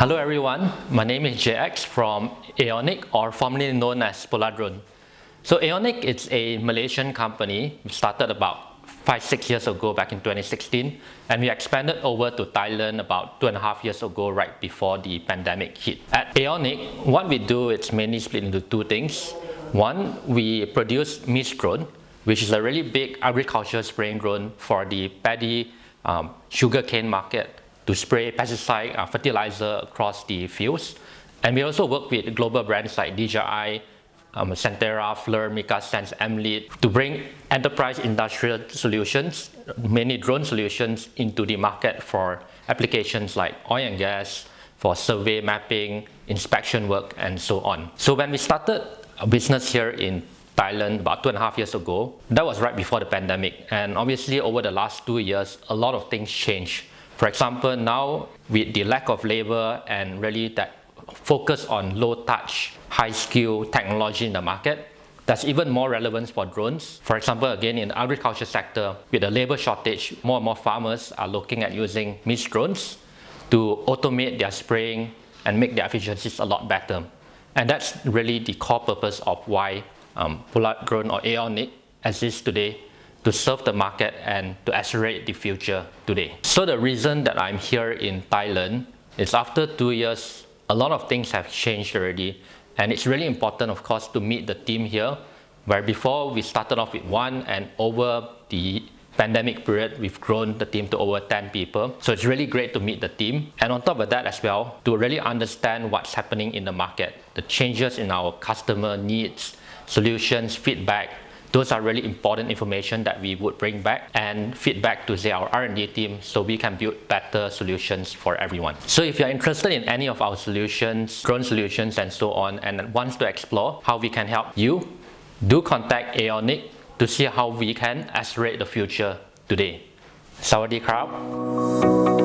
Hello everyone, my name is JX from Aonic, or formerly known as Poladrone. So Aonic is a Malaysian company. We started about 5-6 years ago back in 2016, and we expanded over to Thailand about 2.5 years ago, right before the pandemic hit. At Aonic, what we do is mainly split into two things. One, we produce mist drone, which is a really big agriculture spraying drone for the paddy sugarcane market to spray pesticide fertilizer across the fields. And we also work with global brands like DJI, Centera, Fleur, MikaSense, Mlead to bring enterprise industrial solutions, mainly drone solutions, into the market for applications like oil and gas, for survey mapping, inspection work, and so on. So when we started a business here in Thailand about 2.5 years ago, that was right before the pandemic. And obviously over the last 2 years, a lot of things changed. For example, now with the lack of labor and really that focus on low touch, high skill technology in the market, that's even more relevance for drones. For example, again in the agriculture sector, with the labor shortage, more and more farmers are looking at using mist drones to automate their spraying and make their efficiencies a lot better. And that's really the core purpose of why Poladrone or Aonic exists today, to serve the market and to accelerate the future today. So the reason that I'm here in Thailand is after 2 years, a lot of things have changed already, and it's really important, of course, to meet the team here, where before we started off with one, and over the pandemic period, we've grown the team to over 10 people. So it's really great to meet the team. And on top of that as well, to really understand what's happening in the market, the changes in our customer needs, solutions, feedback. Those are really important information that we would bring back and feedback to say our R&D team so we can build better solutions for everyone. So if you're interested in any of our solutions, drone solutions and so on, and wants to explore how we can help you, do contact Aonic to see how we can accelerate the future today. สวัสดีครับ